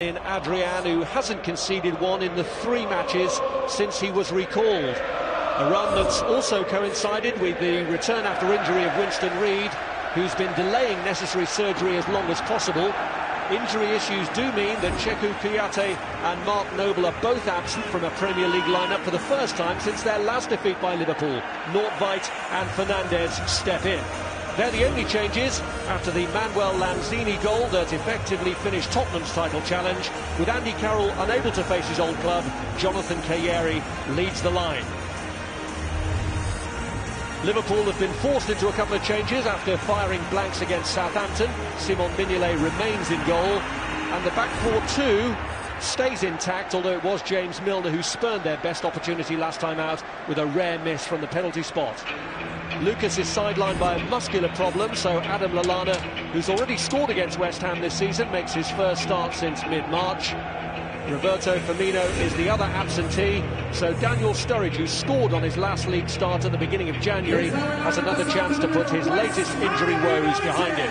In Adrian, who hasn't conceded one in the 3 matches since he was recalled. A run that's also coincided with the return after injury of Winston Reid, who's been delaying necessary surgery as long as possible. Injury issues do mean that Cheku Kouyaté and Mark Noble are both absent from a Premier League lineup for the first time since their last defeat by Liverpool. Nordtveit and Fernandes step in. They're the only changes after the Manuel Lanzini goal that effectively finished Tottenham's title challenge. With Andy Carroll unable to face his old club, Jonathan Kayeri leads the line. Liverpool have been forced into a couple of changes after firing blanks against Southampton. Simon Mignolet remains in goal, and the back 4-2 stays intact, although it was James Milner who spurned their best opportunity last time out with a rare miss from the penalty spot. Lucas is sidelined by a muscular problem, so Adam Lallana, who's already scored against West Ham this season, makes his first start since mid-March. Roberto Firmino is the other absentee, so Daniel Sturridge, who scored on his last league start at the beginning of January, has another chance to put his latest injury woes behind him.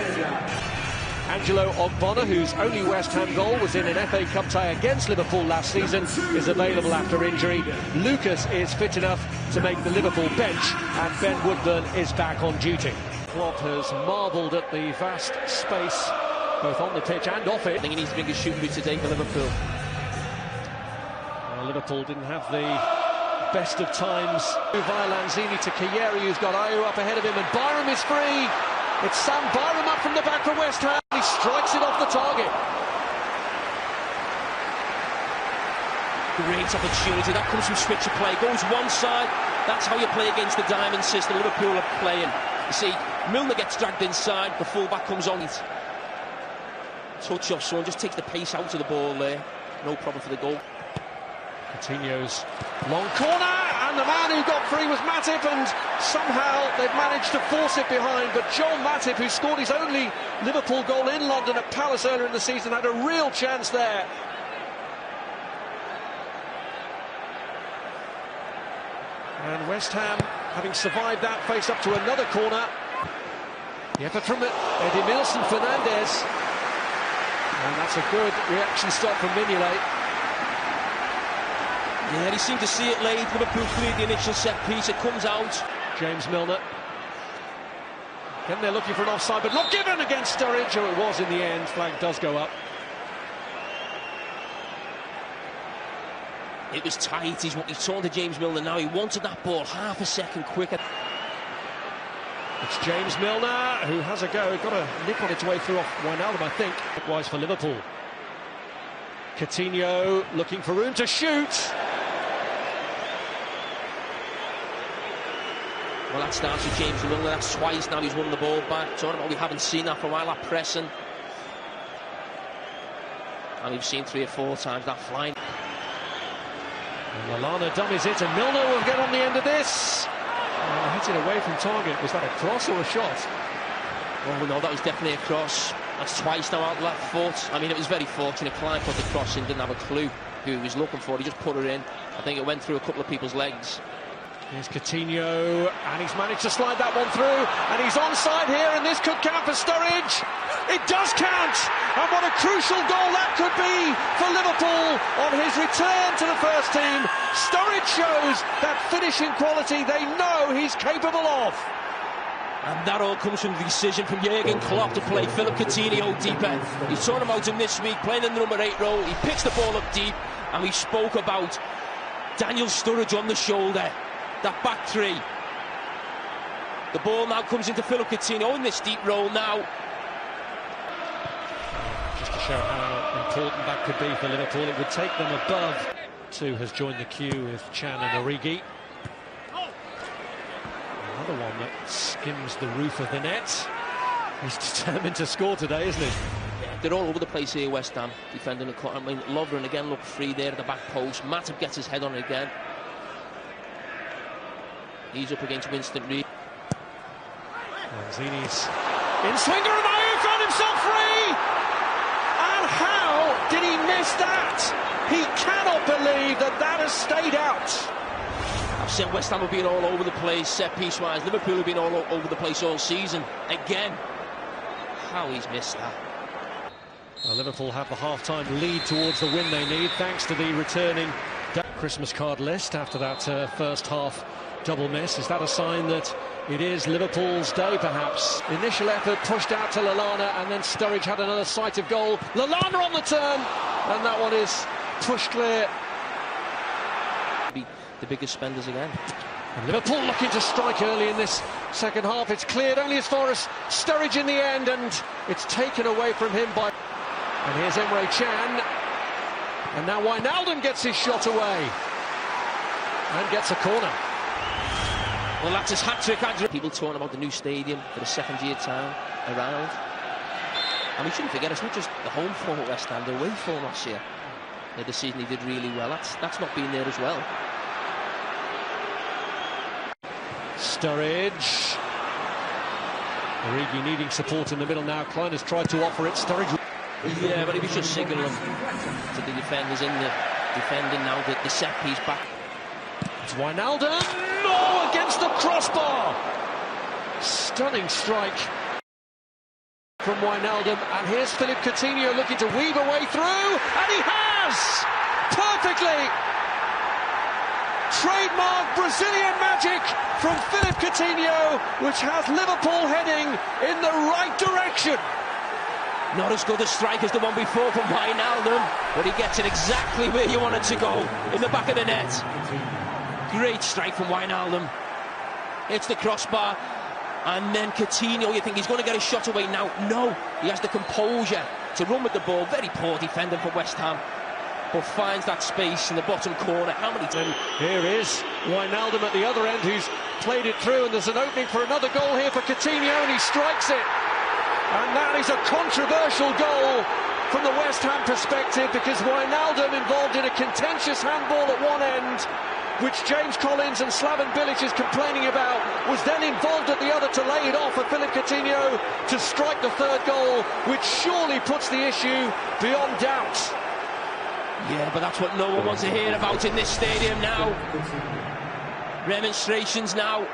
Angelo Ogbonna, whose only West Ham goal was in an FA Cup tie against Liverpool last season, is available after injury. Lucas is fit enough to make the Liverpool bench, and Ben Woodburn is back on duty. Klopp has marvelled at the vast space, both on the pitch and off it. I think he needs to bring his shooting boot today for Liverpool. Well, Liverpool didn't have the best of times. Via Lanzini to Kayeri, who's got Ayew up ahead of him, and Byram is free. It's Sam Byram up from the back for West Ham. He strikes it off the target. Great opportunity. That comes from switch of play. Goes one side. That's how you play against the diamond system Liverpool are playing. You see, Milner gets dragged inside. The fullback comes on. Touch off someone, just takes the pace out of the ball there. No problem for the goal. Coutinho's long corner, and the man who got free was Matip, and somehow they've managed to force it behind. But Joel Matip, who scored his only Liverpool goal in London at Palace earlier in the season, had a real chance there. And West Ham, having survived that, face up to another corner. The effort from Edimilson Fernandes, and that's a good reaction stop from Mignolet. Yeah, he seemed to see it late. Liverpool cleared the initial set piece. It comes out. James Milner. Again, they're looking for an offside, but not given against Sturridge. Oh, it was in the end. Flag does go up. It was tight. He's torn to James Milner now. He wanted that ball half a second quicker. It's James Milner who has a go. Got a nip on its way through off Wijnaldum, I think. Likewise for Liverpool. Coutinho looking for room to shoot. Well, that starts with James Milner. That's twice now he's won the ball back. Talking about we haven't seen that for a while, that pressing. And we've seen 3 or 4 times that flying. And Lallana dummies it, and Milner will get on the end of this. Hits it away from target. Was that a cross or a shot? Oh no, that was definitely a cross. That's twice now out of left foot. I mean, it was very fortunate. Klein put the cross in, didn't have a clue who he was looking for. He just put her in. I think it went through a couple of people's legs. Here's Coutinho, and he's managed to slide that one through, and he's onside here, and this could count for Sturridge. It does count, and what a crucial goal that could be for Liverpool on his return to the first team. Sturridge shows that finishing quality they know he's capable of. And that all comes from the decision from Jurgen Klopp to play Philip Coutinho deeper. He's talking about him this week, playing in the number 8 role. He picks the ball up deep, and we spoke about Daniel Sturridge on the shoulder. That back 3. The ball now comes into Philip Coutinho in this deep role now. Just to show how important that could be for Liverpool, it would take them above. 2 has joined the queue with Chan and Origi. Another one that skims the roof of the net. He's determined to score today, isn't he? They're all over the place here, West Ham, defending the corner. I mean, Lovren again looked free there at the back post. Matip gets his head on it again. He's up against Winston Reid. Lanzini's in swinger, and Ayew found himself free! And how did he miss that? He cannot believe that that has stayed out. I've said West Ham have been all over the place, set piece wise. Liverpool have been all over the place all season. Again, how he's missed that. Well, Liverpool have the half-time lead towards the win they need, thanks to the returning Christmas card list after that first half double miss. Is that a sign that it is Liverpool's day, perhaps? Initial effort pushed out to Lallana, and then Sturridge had another sight of goal. Lallana on the turn, and that one is pushed clear. Be the biggest spenders again. And Liverpool looking to strike early in this second half. It's cleared only as far as Sturridge in the end, and it's taken away from him by... And here's Emre Can. And now Wijnaldum gets his shot away and gets a corner. Well, that's his hat-trick. People talking about the new stadium for the second-year time around. And we shouldn't forget, it's not just the home form at West Ham, the away form last year. The season he did really well. That's not been there as well. Sturridge. Origi needing support in the middle now. Klein has tried to offer it. Sturridge. Yeah, but he was just signalling to the defenders in the defending now that the set piece back. It's Wijnaldum. No, against the crossbar. Stunning strike from Wijnaldum. And here's Philippe Coutinho looking to weave a way through. And he has! Perfectly! Trademark Brazilian magic from Philippe Coutinho, which has Liverpool heading in the right direction. Not as good a strike as the one before from Wijnaldum, but he gets it exactly where you want it to go, in the back of the net. Great strike from Wijnaldum. Hits the crossbar, and then Coutinho, you think he's going to get a shot away now. No, he has the composure to run with the ball. Very poor defending for West Ham, but finds that space in the bottom corner. How many times? Here is Wijnaldum at the other end, who's played it through, and there's an opening for another goal here for Coutinho, and he strikes it. And that is a controversial goal from the West Ham perspective, because Wijnaldum, involved in a contentious handball at one end, which James Collins and Slaven Bilic is complaining about, was then involved at the other to lay it off for Philippe Coutinho to strike the third goal, which surely puts the issue beyond doubt. Yeah, but that's what no one wants to hear about in this stadium now. Remonstrations now.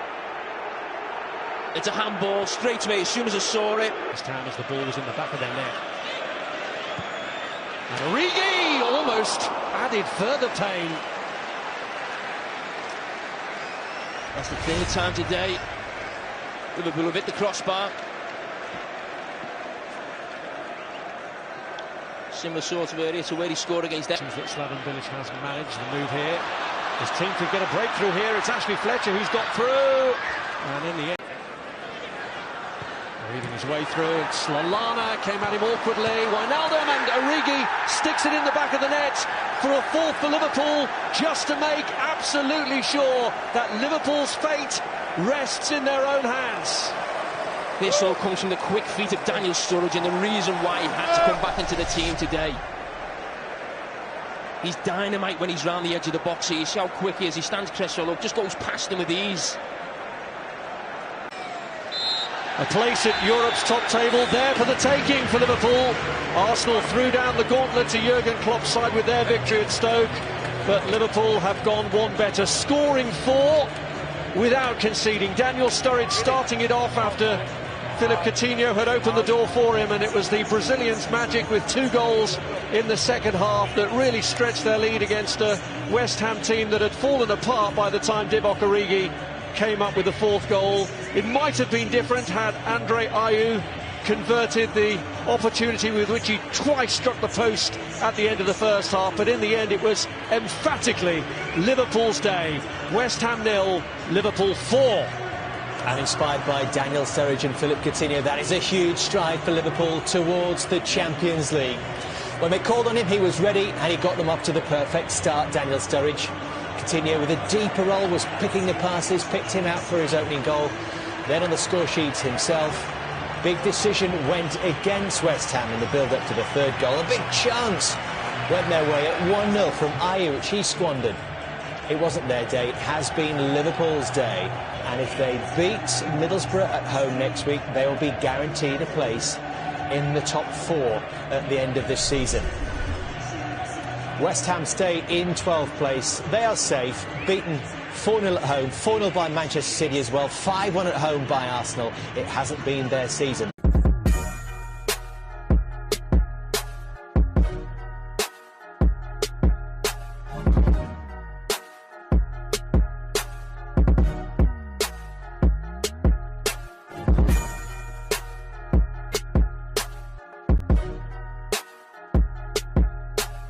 It's a handball straight away as soon as I saw it. This time as the ball was in the back of their net. And Origi almost added further pain. That's the third time today. Liverpool have hit the crossbar. Similar sort of area to where he scored against them. Seems that Slaven Bilic has managed the move here. His team could get a breakthrough here. It's Ashley Fletcher who's got through. And in the end, weaving his way through, it's Lallana, came at him awkwardly. Wijnaldum, and Origi sticks it in the back of the net for a fourth for Liverpool, just to make absolutely sure that Liverpool's fate rests in their own hands. This all comes from the quick feet of Daniel Sturridge, and the reason why he had to come back into the team today. He's dynamite when he's round the edge of the box. You see how quick he is. He stands Cresswell up, just goes past him with ease. A place at Europe's top table there for the taking for Liverpool. Arsenal threw down the gauntlet to Jurgen Klopp's side with their victory at Stoke, but Liverpool have gone one better, scoring 4 without conceding. Daniel Sturridge starting it off after Philippe Coutinho had opened the door for him, and it was the Brazilians' magic with 2 goals in the second half that really stretched their lead against a West Ham team that had fallen apart by the time Divock Origi came up with the 4th goal. It might have been different had Andre Ayew converted the opportunity with which he twice struck the post at the end of the first half, but in the end it was emphatically Liverpool's day. West Ham 0, Liverpool 4. And inspired by Daniel Sturridge and Philippe Coutinho, that is a huge stride for Liverpool towards the Champions League. When they called on him, he was ready, and he got them up to the perfect start, Daniel Sturridge. Coutinho with a deeper role was picking the passes, picked him out for his opening goal. Then on the score sheets himself, big decision went against West Ham in the build-up to the 3rd goal. A big chance went their way at 1-0 from Ayew, which he squandered. It wasn't their day, it has been Liverpool's day. And if they beat Middlesbrough at home next week, they will be guaranteed a place in the top 4 at the end of this season. West Ham stay in 12th place. They are safe, beaten 4-0 at home, 4-0 by Manchester City as well, 5-1 at home by Arsenal. It hasn't been their season.